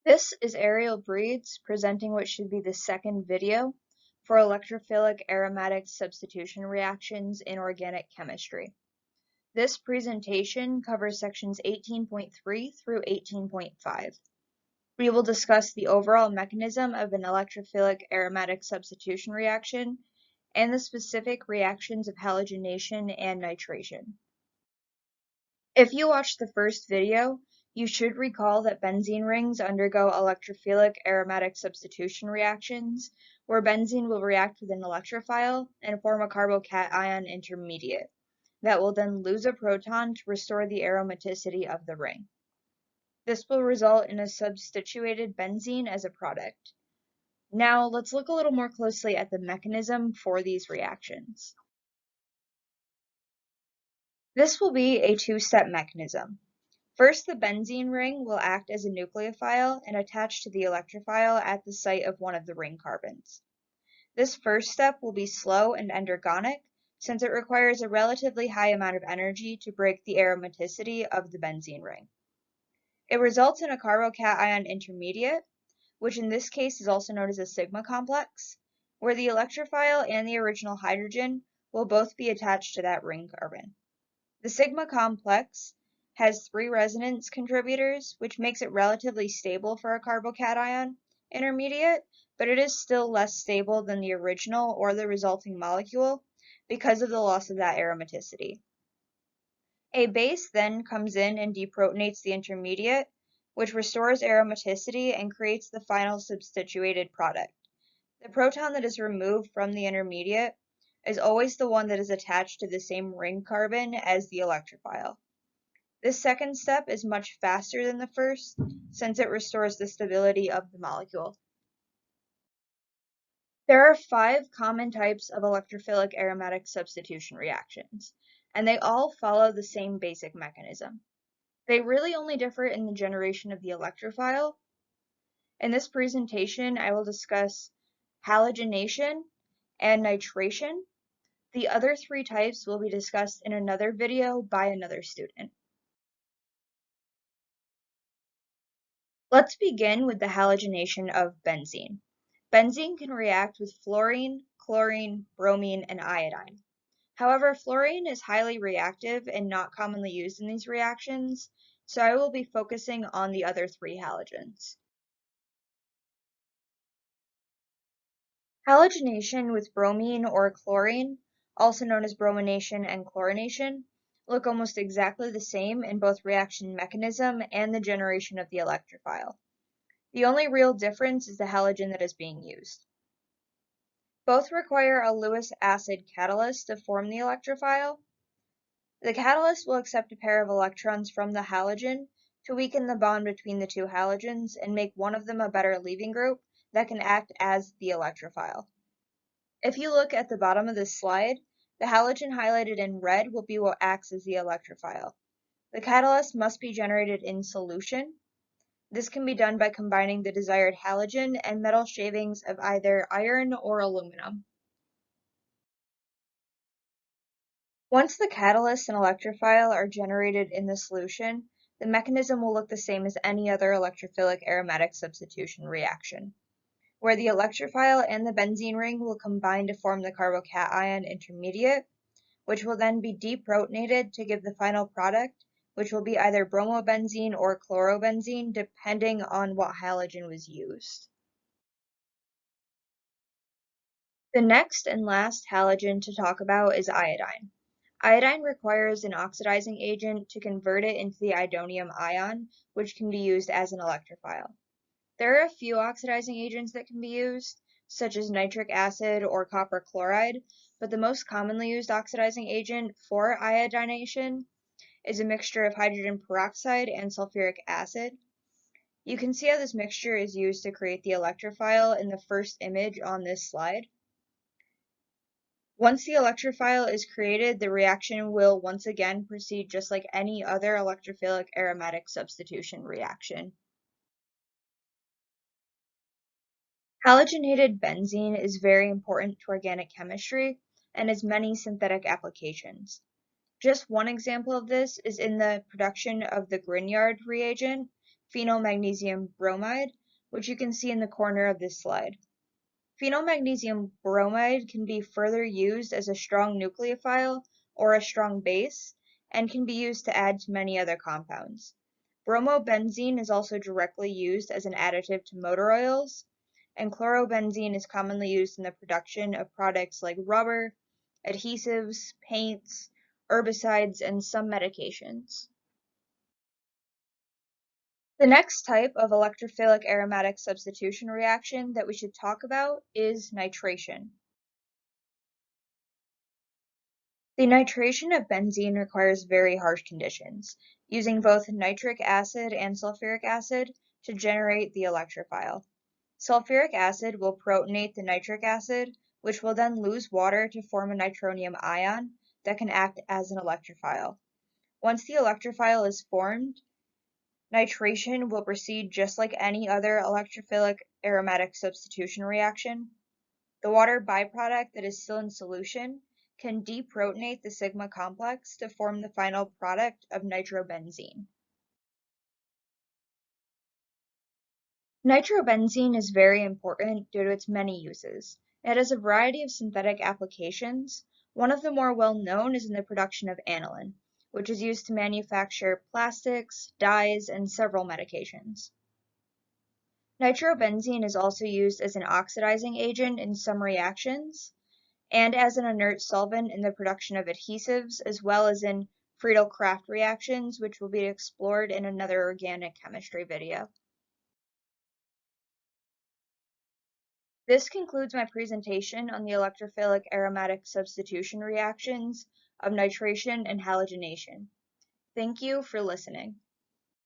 This is Ariel Breeds presenting what should be the second video for electrophilic aromatic substitution reactions in organic chemistry. This presentation covers sections 18.3 through 18.5. We will discuss the overall mechanism of an electrophilic aromatic substitution reaction and the specific reactions of halogenation and nitration. If you watched the first video, you should recall that benzene rings undergo electrophilic aromatic substitution reactions, where benzene will react with an electrophile and form a carbocation intermediate that will then lose a proton to restore the aromaticity of the ring. This will result in a substituted benzene as a product. Now let's look a little more closely at the mechanism for these reactions. This will be a two-step mechanism. First, the benzene ring will act as a nucleophile and attach to the electrophile at the site of one of the ring carbons. This first step will be slow and endergonic, since it requires a relatively high amount of energy to break the aromaticity of the benzene ring. It results in a carbocation intermediate, which in this case is also known as a sigma complex, where the electrophile and the original hydrogen will both be attached to that ring carbon. The sigma complex has 3 resonance contributors, which makes it relatively stable for a carbocation intermediate, but it is still less stable than the original or the resulting molecule because of the loss of that aromaticity. A base then comes in and deprotonates the intermediate, which restores aromaticity and creates the final substituted product. The proton that is removed from the intermediate is always the one that is attached to the same ring carbon as the electrophile. This second step is much faster than the first, since it restores the stability of the molecule. There are 5 common types of electrophilic aromatic substitution reactions, and they all follow the same basic mechanism. They really only differ in the generation of the electrophile. In this presentation, I will discuss halogenation and nitration. The other 3 types will be discussed in another video by another student. Let's begin with the halogenation of benzene. Benzene can react with fluorine, chlorine, bromine, and iodine. However, fluorine is highly reactive and not commonly used in these reactions, so I will be focusing on the other 3 halogens. Halogenation with bromine or chlorine, also known as bromination and chlorination, look almost exactly the same in both reaction mechanism and the generation of the electrophile. The only real difference is the halogen that is being used. Both require a Lewis acid catalyst to form the electrophile. The catalyst will accept a pair of electrons from the halogen to weaken the bond between the 2 halogens and make one of them a better leaving group that can act as the electrophile. If you look at the bottom of this slide, the halogen highlighted in red will be what acts as the electrophile. The catalyst must be generated in solution. This can be done by combining the desired halogen and metal shavings of either iron or aluminum. Once the catalyst and electrophile are generated in the solution, the mechanism will look the same as any other electrophilic aromatic substitution reaction, where the electrophile and the benzene ring will combine to form the carbocation intermediate, which will then be deprotonated to give the final product, which will be either bromobenzene or chlorobenzene, depending on what halogen was used. The next and last halogen to talk about is iodine. Iodine requires an oxidizing agent to convert it into the iodonium ion, which can be used as an electrophile. There are a few oxidizing agents that can be used, such as nitric acid or copper chloride, but the most commonly used oxidizing agent for iodination is a mixture of hydrogen peroxide and sulfuric acid. You can see how this mixture is used to create the electrophile in the first image on this slide. Once the electrophile is created, the reaction will once again proceed just like any other electrophilic aromatic substitution reaction. Halogenated benzene is very important to organic chemistry and has many synthetic applications. Just one example of this is in the production of the Grignard reagent, phenyl magnesium bromide, which you can see in the corner of this slide. Phenyl magnesium bromide can be further used as a strong nucleophile or a strong base, and can be used to add to many other compounds. Bromobenzene is also directly used as an additive to motor oils, and chlorobenzene is commonly used in the production of products like rubber, adhesives, paints, herbicides, and some medications. The next type of electrophilic aromatic substitution reaction that we should talk about is nitration. The nitration of benzene requires very harsh conditions, using both nitric acid and sulfuric acid to generate the electrophile. Sulfuric acid will protonate the nitric acid, which will then lose water to form a nitronium ion that can act as an electrophile. Once the electrophile is formed, nitration will proceed just like any other electrophilic aromatic substitution reaction. The water byproduct that is still in solution can deprotonate the sigma complex to form the final product of nitrobenzene. Nitrobenzene is very important due to its many uses. It has a variety of synthetic applications. One of the more well-known is in the production of aniline, which is used to manufacture plastics, dyes, and several medications. Nitrobenzene is also used as an oxidizing agent in some reactions, and as an inert solvent in the production of adhesives, as well as in Friedel-Crafts reactions, which will be explored in another organic chemistry video. This concludes my presentation on the electrophilic aromatic substitution reactions of nitration and halogenation. Thank you for listening.